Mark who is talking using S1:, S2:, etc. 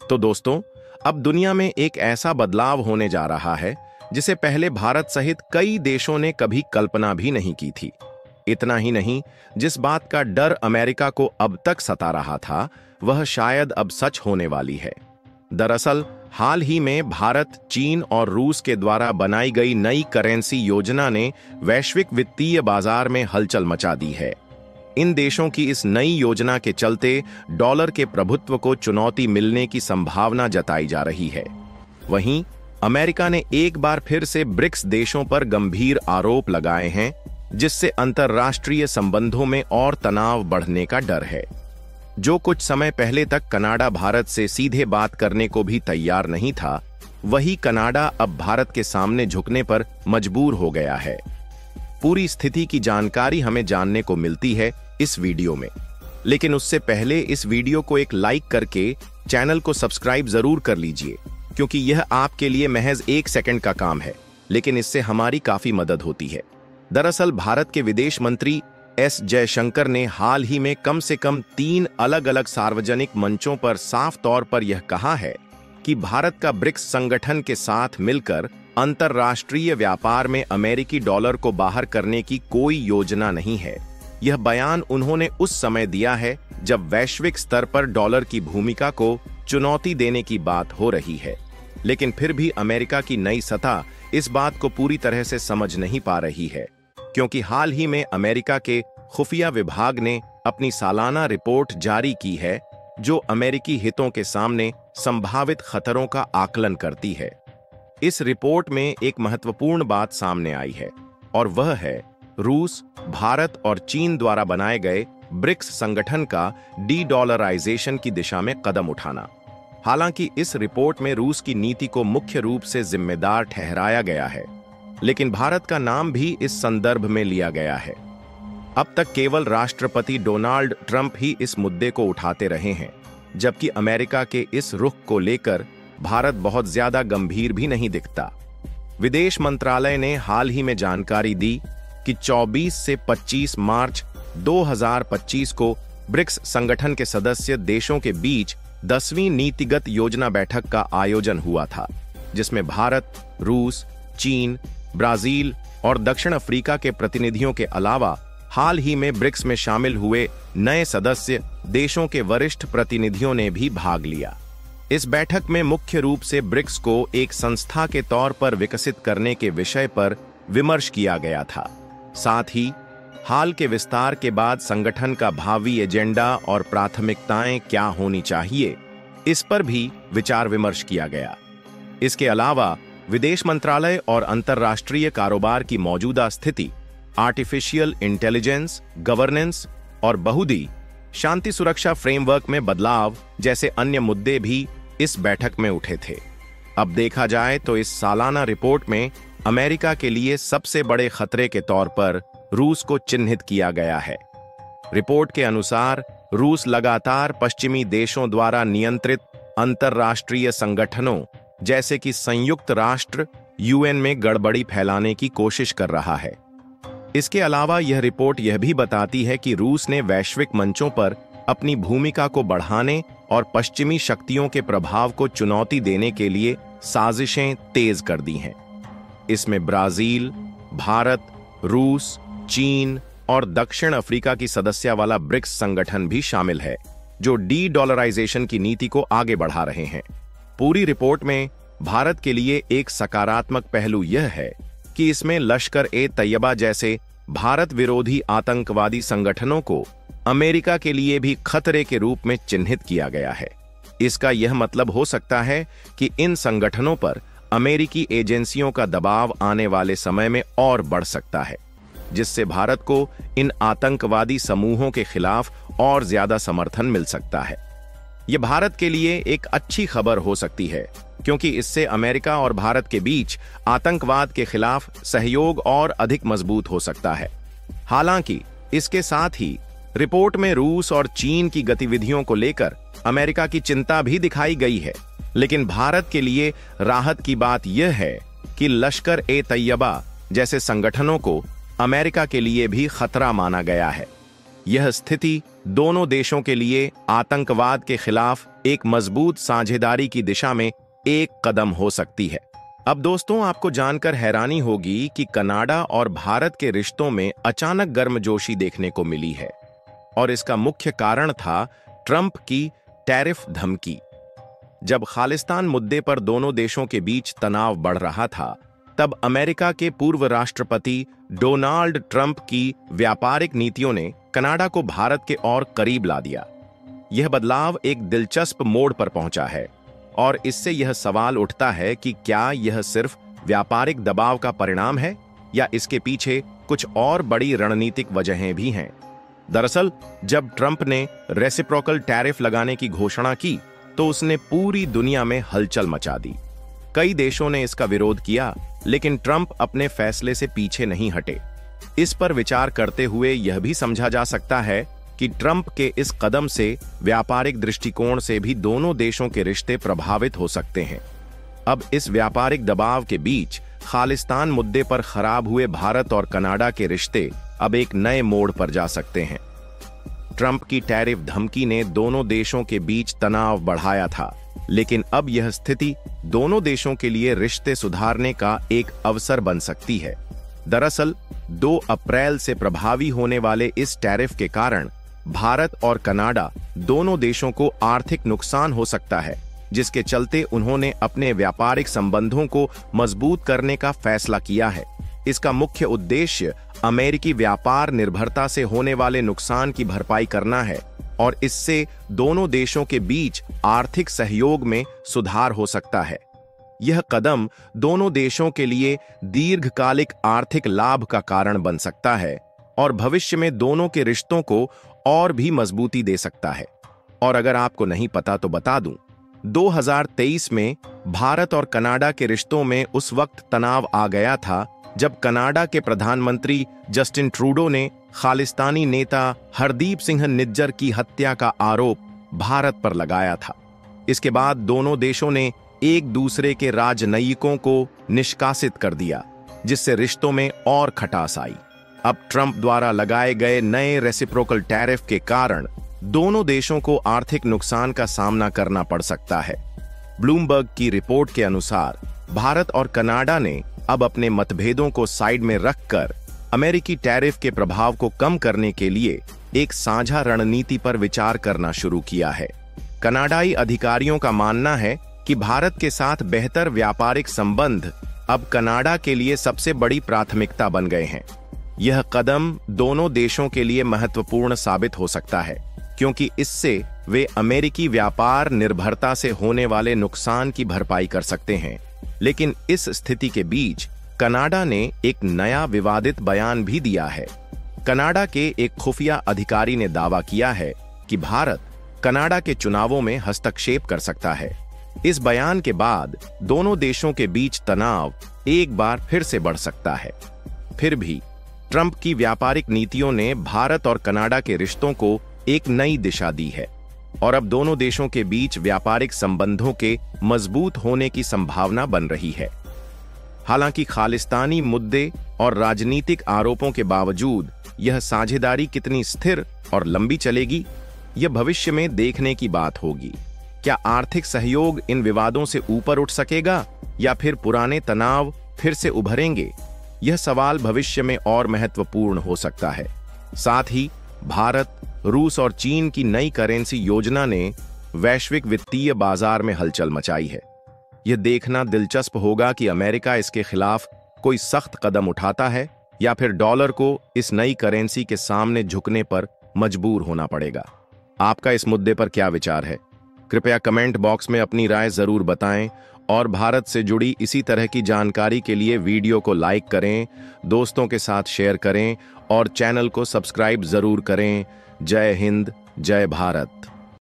S1: तो दोस्तों, अब दुनिया में एक ऐसा बदलाव होने जा रहा है जिसे पहले भारत सहित कई देशों ने कभी कल्पना भी नहीं की थी। इतना ही नहीं, जिस बात का डर अमेरिका को अब तक सता रहा था, वह शायद अब सच होने वाली है। दरअसल हाल ही में भारत, चीन और रूस के द्वारा बनाई गई नई करेंसी योजना ने वैश्विक वित्तीय बाजार में हलचल मचा दी है। इन देशों की इस नई योजना के चलते डॉलर के प्रभुत्व को चुनौती मिलने की संभावना जताई जा रही है। वहीं अमेरिका ने एक बार फिर से ब्रिक्स देशों पर गंभीर आरोप लगाए हैं, जिससे अंतर्राष्ट्रीय संबंधों में और तनाव बढ़ने का डर है। जो कुछ समय पहले तक कनाडा भारत से सीधे बात करने को भी तैयार नहीं था, वही कनाडा अब भारत के सामने झुकने पर मजबूर हो गया है। पूरी स्थिति की जानकारी हमें जानने को मिलती है इस वीडियो में, लेकिन उससे पहले इस वीडियो को एक लाइक करके चैनल को सब्सक्राइब जरूर कर लीजिए, क्योंकि यह आपके लिए महज 1 सेकंड का काम है, लेकिन इससे हमारी काफी मदद होती है। दरअसल भारत के विदेश मंत्री एस जयशंकर ने हाल ही में कम से कम 3 अलग अलग सार्वजनिक मंचों पर साफ तौर पर यह कहा है कि भारत का ब्रिक्स संगठन के साथ मिलकर अंतर्राष्ट्रीय व्यापार में अमेरिकी डॉलर को बाहर करने की कोई योजना नहीं है। यह बयान उन्होंने उस समय दिया है जब वैश्विक स्तर पर डॉलर की भूमिका को चुनौती देने की बात हो रही है। लेकिन फिर भी अमेरिका की नई सत्ता इस बात को पूरी तरह से समझ नहीं पा रही है, क्योंकि हाल ही में अमेरिका के खुफिया विभाग ने अपनी सालाना रिपोर्ट जारी की है, जो अमेरिकी हितों के सामने संभावित खतरों का आकलन करती है। इस रिपोर्ट में एक महत्वपूर्ण बात सामने आई है, और वह है रूस, भारत और चीन द्वारा बनाए गए ब्रिक्स संगठन का डी-डॉलराइजेशन की दिशा में कदम उठाना। हालांकि इस रिपोर्ट में रूस की नीति को मुख्य रूप से जिम्मेदार ठहराया गया है, लेकिन भारत का नाम भी इस संदर्भ में लिया गया है। अब तक केवल राष्ट्रपति डोनाल्ड ट्रंप ही इस मुद्दे को उठाते रहे हैं, जबकि अमेरिका के इस रुख को लेकर भारत बहुत ज्यादा गंभीर भी नहीं दिखता। विदेश मंत्रालय ने हाल ही में जानकारी दी कि 24 से 25 मार्च 2025 को ब्रिक्स संगठन के सदस्य देशों के बीच 10वीं नीतिगत योजना बैठक का आयोजन हुआ था, जिसमें भारत, रूस, चीन, ब्राजील और दक्षिण अफ्रीका के प्रतिनिधियों के अलावा हाल ही में ब्रिक्स में शामिल हुए नए सदस्य देशों के वरिष्ठ प्रतिनिधियों ने भी भाग लिया। इस बैठक में मुख्य रूप से ब्रिक्स को एक संस्था के तौर पर विकसित करने के विषय पर विमर्श किया गया था। साथ ही हाल के विस्तार के बाद संगठन का भावी एजेंडा और प्राथमिकताएं क्या होनी चाहिए, इस पर भी विचार विमर्श किया गया। इसके अलावा विदेश मंत्रालय और अंतर्राष्ट्रीय कारोबार की मौजूदा स्थिति, आर्टिफिशियल इंटेलिजेंस, गवर्नेंस और बहुदी शांति सुरक्षा फ्रेमवर्क में बदलाव जैसे अन्य मुद्दे भी इस बैठक में उठे थे। अब देखा जाए तो इस सालाना रिपोर्ट में अमेरिका के लिए सबसे बड़े खतरे के तौर पर रूस को चिन्हित किया गया है। रिपोर्ट के अनुसार रूस लगातार पश्चिमी देशों द्वारा नियंत्रित अंतर्राष्ट्रीय संगठनों जैसे कि संयुक्त राष्ट्र यूएन में गड़बड़ी फैलाने की कोशिश कर रहा है। इसके अलावा यह रिपोर्ट यह भी बताती है कि रूस ने वैश्विक मंचों पर अपनी भूमिका को बढ़ाने और पश्चिमी शक्तियों के प्रभाव को चुनौती देने के लिए साजिशें तेज कर दी हैं। इसमें ब्राजील, भारत, रूस, चीन और दक्षिण अफ्रीका की सदस्य वाला ब्रिक्स संगठन भी शामिल है, जो डी-डॉलराइजेशन की नीति को आगे बढ़ा रहे हैं। पूरी रिपोर्ट में भारत के लिए एक सकारात्मक पहलू यह है कि इसमें लश्कर-ए-तैयबा जैसे भारत विरोधी आतंकवादी संगठनों को अमेरिका के लिए भी खतरे के रूप में चिन्हित किया गया है। इसका यह मतलब हो सकता है कि इन संगठनों पर अमेरिकी एजेंसियों का दबाव आने वाले समय में और बढ़ सकता है, जिससे भारत को इन आतंकवादी समूहों के खिलाफ और ज्यादा समर्थन मिल सकता है। यह भारत के लिए एक अच्छी खबर हो सकती है, क्योंकि इससे अमेरिका और भारत के बीच आतंकवाद के खिलाफ सहयोग और अधिक मजबूत हो सकता है। हालांकि इसके साथ ही रिपोर्ट में रूस और चीन की गतिविधियों को लेकर अमेरिका की चिंता भी दिखाई गई है, लेकिन भारत के लिए राहत की बात यह है कि लश्कर-ए-तैयबा जैसे संगठनों को अमेरिका के लिए भी खतरा माना गया है। यह स्थिति दोनों देशों के लिए आतंकवाद के खिलाफ एक मजबूत साझेदारी की दिशा में एक कदम हो सकती है। अब दोस्तों, आपको जानकर हैरानी होगी कि कनाडा और भारत के रिश्तों में अचानक गर्मजोशी देखने को मिली है, और इसका मुख्य कारण था ट्रंप की टैरिफ धमकी। जब खालिस्तान मुद्दे पर दोनों देशों के बीच तनाव बढ़ रहा था, तब अमेरिका के पूर्व राष्ट्रपति डोनाल्ड ट्रंप की व्यापारिक नीतियों ने कनाडा को भारत के और करीब ला दिया। यह बदलाव एक दिलचस्प मोड़ पर पहुंचा है, और इससे यह सवाल उठता है कि क्या यह सिर्फ व्यापारिक दबाव का परिणाम है या इसके पीछे कुछ और बड़ी रणनीतिक वजहें भी हैं। दरअसल, जब ट्रंप ने रेसिप्रोकल टैरिफ लगाने की घोषणा की, तो उसने पूरी दुनिया में हलचल मचा दी। कई देशों ने इसका विरोध किया, लेकिन ट्रंप अपने फैसले से पीछे नहीं हटे। इस पर विचार करते हुए यह भी समझा जा सकता है कि ट्रंप के इस कदम से व्यापारिक दृष्टिकोण से भी दोनों देशों के रिश्ते प्रभावित हो सकते हैं। अब इस व्यापारिक दबाव के बीच खालिस्तान मुद्दे पर खराब हुए भारत और कनाडा के रिश्ते अब एक नए मोड़ पर जा सकते हैं। ट्रंप की टैरिफ धमकी ने दोनों देशों के बीच तनाव बढ़ाया था, लेकिन अब यह स्थिति दोनों देशों के लिए रिश्ते सुधारने का एक अवसर बन सकती है। दरअसल 2 अप्रैल से प्रभावी होने वाले इस टैरिफ के कारण भारत और कनाडा दोनों देशों को आर्थिक नुकसान हो सकता है, जिसके चलते उन्होंने अपने व्यापारिक संबंधों को मजबूत करने का फैसला किया है। इसका मुख्य उद्देश्य अमेरिकी व्यापार निर्भरता से होने वाले नुकसान की भरपाई करना है, और इससे दोनों देशों के बीच आर्थिक सहयोग में सुधार हो सकता है। यह कदम दोनों देशों के लिए दीर्घकालिक आर्थिक लाभ का कारण बन सकता है और भविष्य में दोनों के रिश्तों को और भी मजबूती दे सकता है। और अगर आपको नहीं पता तो बता दूं, 2023 में भारत और कनाडा के रिश्तों में उस वक्त तनाव आ गया था जब कनाडा के प्रधानमंत्री जस्टिन ट्रूडो ने खालिस्तानी नेता हरदीप सिंह निज्जर की हत्या का आरोप भारत पर लगाया था। इसके बाद दोनों देशों ने एक दूसरे के राजनयिकों को निष्कासित कर दिया, जिससे रिश्तों में और खटास आई। अब ट्रंप द्वारा लगाए गए नए रेसिप्रोकल टैरिफ के कारण दोनों देशों को आर्थिक नुकसान का सामना करना पड़ सकता है। ब्लूमबर्ग की रिपोर्ट के अनुसार भारत और कनाडा ने अब अपने मतभेदों को साइड में रखकर अमेरिकी टैरिफ के प्रभाव को कम करने के लिए एक साझा रणनीति पर विचार करना शुरू किया है। कनाडाई अधिकारियों का मानना है कि भारत के साथ बेहतर व्यापारिक संबंध अब कनाडा के लिए सबसे बड़ी प्राथमिकता बन गए हैं। यह कदम दोनों देशों के लिए महत्वपूर्ण साबित हो सकता है, क्योंकि इससे वे अमेरिकी व्यापार निर्भरता से होने वाले नुकसान की भरपाई कर सकते हैं। लेकिन इस स्थिति के बीच कनाडा ने एक नया विवादित बयान भी दिया है। कनाडा के एक खुफिया अधिकारी ने दावा किया है कि भारत कनाडा के चुनावों में हस्तक्षेप कर सकता है। इस बयान के बाद दोनों देशों के बीच तनाव एक बार फिर से बढ़ सकता है। फिर भी ट्रंप की व्यापारिक नीतियों ने भारत और कनाडा के रिश्तों को एक नई दिशा दी है, और अब दोनों देशों के बीच व्यापारिक संबंधों के मजबूत होने की संभावना बन रही है। हालांकि खालिस्तानी मुद्दे और राजनीतिक आरोपों के बावजूद यह साझेदारी कितनी स्थिर और लंबी चलेगी, यह भविष्य में देखने की बात होगी। क्या आर्थिक सहयोग इन विवादों से ऊपर उठ सकेगा या फिर पुराने तनाव फिर से उभरेंगे? यह सवाल भविष्य में और महत्वपूर्ण हो सकता है। साथ ही भारत, रूस और चीन की नई करेंसी योजना ने वैश्विक वित्तीय बाजार में हलचल मचाई है। यह देखना दिलचस्प होगा कि अमेरिका इसके खिलाफ कोई सख्त कदम उठाता है या फिर डॉलर को इस नई करेंसी के सामने झुकने पर मजबूर होना पड़ेगा। आपका इस मुद्दे पर क्या विचार है? कृपया कमेंट बॉक्स में अपनी राय जरूर बताएं, और भारत से जुड़ी इसी तरह की जानकारी के लिए वीडियो को लाइक करें, दोस्तों के साथ शेयर करें और चैनल को सब्सक्राइब जरूर करें। जय हिंद, जय भारत।